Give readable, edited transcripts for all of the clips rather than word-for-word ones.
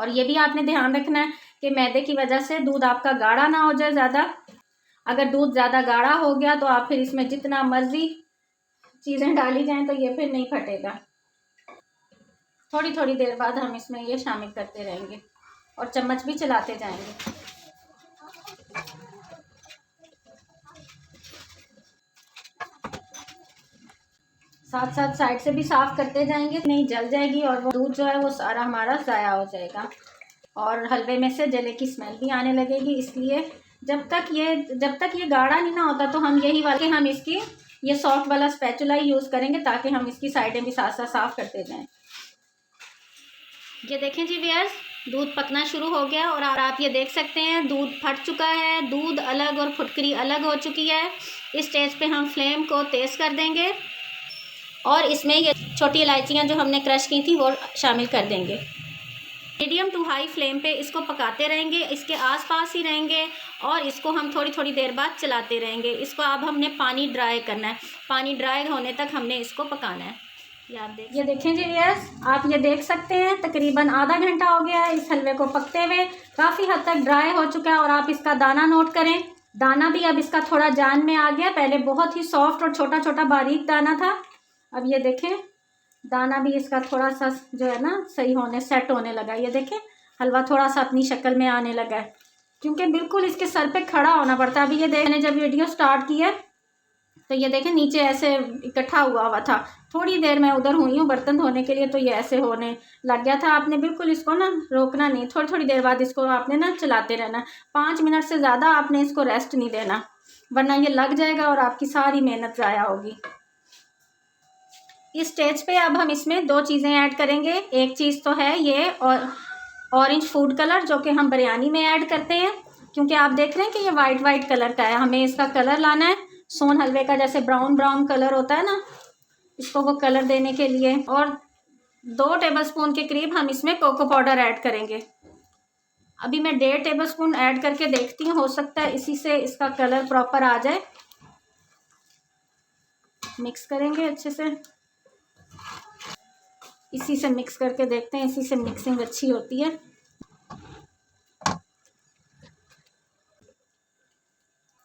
और ये भी आपने ध्यान रखना है कि मैदे की वजह से दूध आपका गाढ़ा ना हो जाए ज़्यादा। अगर दूध ज़्यादा गाढ़ा हो गया तो आप फिर इसमें जितना मर्ज़ी चीज़ें डाली जाएं तो ये फिर नहीं फटेगा। थोड़ी थोड़ी देर बाद हम इसमें ये शामिल करते रहेंगे और चम्मच भी चलाते जाएंगे। साथ साथ साइड से भी साफ़ करते जाएंगे, नहीं जल जाएगी और वो दूध जो है वो सारा हमारा ज़ाया हो जाएगा और हलवे में से जले की स्मेल भी आने लगेगी। इसलिए जब तक ये गाढ़ा नहीं ना होता तो हम इसकी ये सॉफ्ट वाला स्पैचुला ही यूज़ करेंगे ताकि हम इसकी साइडें भी साथ साथ साफ़ करते जाएं। ये देखें जी व्यूअर्स, दूध पकना शुरू हो गया और आप ये देख सकते हैं दूध फट चुका है, दूध अलग और फुटकरी अलग हो चुकी है। इस स्टेज पे हम फ्लेम को तेज़ कर देंगे और इसमें ये छोटी इलायचियाँ जो हमने क्रश की थी वो शामिल कर देंगे। मीडियम टू हाई फ्लेम पे इसको पकाते रहेंगे, इसके आसपास ही रहेंगे और इसको हम थोड़ी थोड़ी देर बाद चलाते रहेंगे। इसको अब हमने पानी ड्राई करना है, पानी ड्राई होने तक हमने इसको पकाना है। ये देखें जी व्यूअर्स, आप ये देख सकते हैं तकरीबन आधा घंटा हो गया है इस हलवे को पकते हुए, काफ़ी हद तक ड्राई हो चुका है। और आप इसका दाना नोट करें, दाना भी अब इसका थोड़ा जान में आ गया, पहले बहुत ही सॉफ्ट और छोटा छोटा बारीक दाना था। अब ये देखें दाना भी इसका थोड़ा सा जो है ना सही सेट होने लगा। ये देखें हलवा थोड़ा सा अपनी शक्ल में आने लगा है, क्योंकि बिल्कुल इसके सर पे खड़ा होना पड़ता है। अभी ये मैंने जब वीडियो स्टार्ट की है तो ये देखें नीचे ऐसे इकट्ठा हुआ था, थोड़ी देर मैं उधर हुई हूँ बर्तन धोने के लिए तो ये ऐसे होने लग गया था। आपने बिल्कुल इसको ना रोकना नहीं, थोड़ी थोड़ी देर बाद इसको आपने ना चलाते रहना। 5 मिनट से ज़्यादा आपने इसको रेस्ट नहीं देना, वरना ये लग जाएगा और आपकी सारी मेहनत ज़ाया होगी। इस स्टेज पे अब हम इसमें 2 चीज़ें ऐड करेंगे। एक चीज़ तो है ये ऑरेंज फूड कलर जो कि हम बिरयानी में ऐड करते हैं, क्योंकि आप देख रहे हैं कि ये वाइट कलर का है, हमें इसका कलर लाना है सोन हलवे का, जैसे ब्राउन कलर होता है ना, इसको वो कलर देने के लिए। और 2 टेबलस्पून के करीब हम इसमें कोको पाउडर ऐड करेंगे। अभी मैं 1.5 टेबलस्पून ऐड करके देखती हूँ, हो सकता है इसी से इसका कलर प्रॉपर आ जाए। मिक्स करेंगे अच्छे से, इसी से मिक्स करके देखते हैं, इसी से मिक्सिंग अच्छी होती है।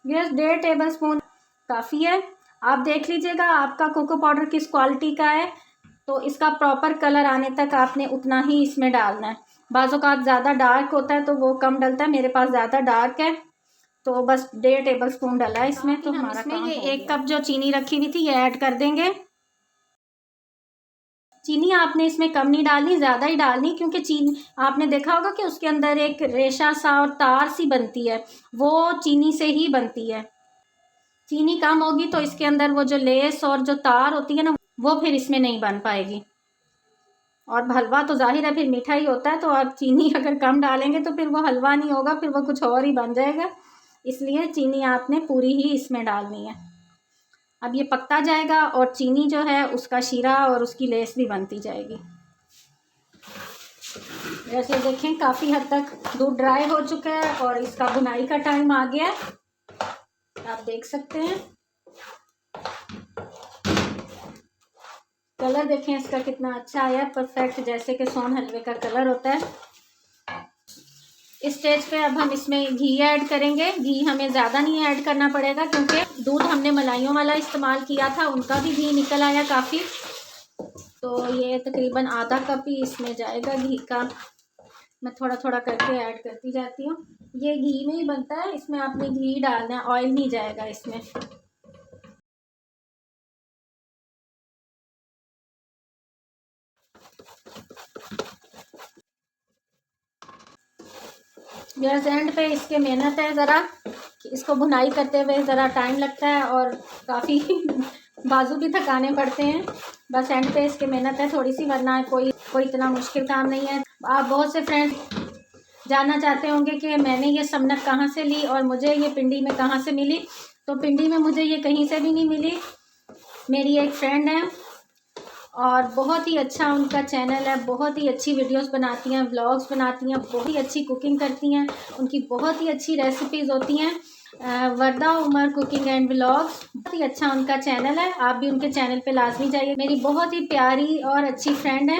ये 1.5 टेबलस्पून काफ़ी है। आप देख लीजिएगा आपका कोको पाउडर किस क्वालिटी का है, तो इसका प्रॉपर कलर आने तक आपने उतना ही इसमें डालना है। बाज़ों का ज़्यादा डार्क होता है तो वो कम डलता है, मेरे पास ज़्यादा डार्क है तो बस 1.5 टेबलस्पून डाला है इसमें। तो हमारा इसमें ये 1 कप जो चीनी रखी हुई थी ये ऐड कर देंगे। चीनी आपने इसमें कम नहीं डालनी, ज़्यादा ही डालनी, क्योंकि चीनी आपने देखा होगा कि उसके अंदर एक रेशा सा और तार सी बनती है, वो चीनी से ही बनती है। चीनी कम होगी तो इसके अंदर वो जो लेस और जो तार होती है ना वो फिर इसमें नहीं बन पाएगी। और हलवा तो जाहिर है फिर मीठा ही होता है, तो आप चीनी अगर कम डालेंगे तो फिर वो हलवा नहीं होगा, फिर वो कुछ और ही बन जाएगा। इसलिए चीनी आपने पूरी ही इसमें डालनी है। अब ये पकता जाएगा और चीनी जो है उसका शीरा और उसकी लेस भी बनती जाएगी। जैसे देखें काफ़ी हद तक दूध ड्राई हो चुका है और इसका भुनाई का टाइम आ गया है, आप देख सकते हैं। कलर देखें इसका कितना अच्छा आया, परफेक्ट जैसे कि सोन हलवे का कलर होता है। इस स्टेज पे अब हम इसमें घी ऐड करेंगे। घी हमें ज़्यादा नहीं ऐड करना पड़ेगा, क्योंकि दूध हमने मलाइयों वाला इस्तेमाल किया था, उनका भी घी निकल आया काफ़ी। तो ये तकरीबन आधा कप ही इसमें जाएगा घी का। मैं थोड़ा थोड़ा करके ऐड करती जाती हूँ। ये घी में ही बनता है, इसमें आपने घी डालना है, ऑयल नहीं जाएगा इसमें। बस एंड पे इसके मेहनत है ज़रा, इसको भुनाई करते हुए ज़रा टाइम लगता है और काफ़ी बाजू भी थकाने पड़ते हैं। बस एंड पे इसके मेहनत है थोड़ी सी, वरना कोई इतना मुश्किल काम नहीं है। आप बहुत से फ्रेंड्स जानना चाहते होंगे कि मैंने ये समनक कहाँ से ली और मुझे ये पिंडी में कहाँ से मिली। तो पिंडी में मुझे ये कहीं से भी नहीं मिली, मेरी एक फ्रेंड है और बहुत ही अच्छा उनका चैनल है, बहुत ही अच्छी वीडियोस बनाती हैं, व्लॉग्स बनाती हैं, बहुत ही अच्छी कुकिंग करती हैं, उनकी बहुत ही अच्छी रेसिपीज़ होती हैं। वर्दा उमर कुकिंग एंड व्लॉग्स, बहुत ही अच्छा उनका चैनल है, आप भी उनके चैनल पे लाजमी जाइए। मेरी बहुत ही प्यारी और अच्छी फ्रेंड है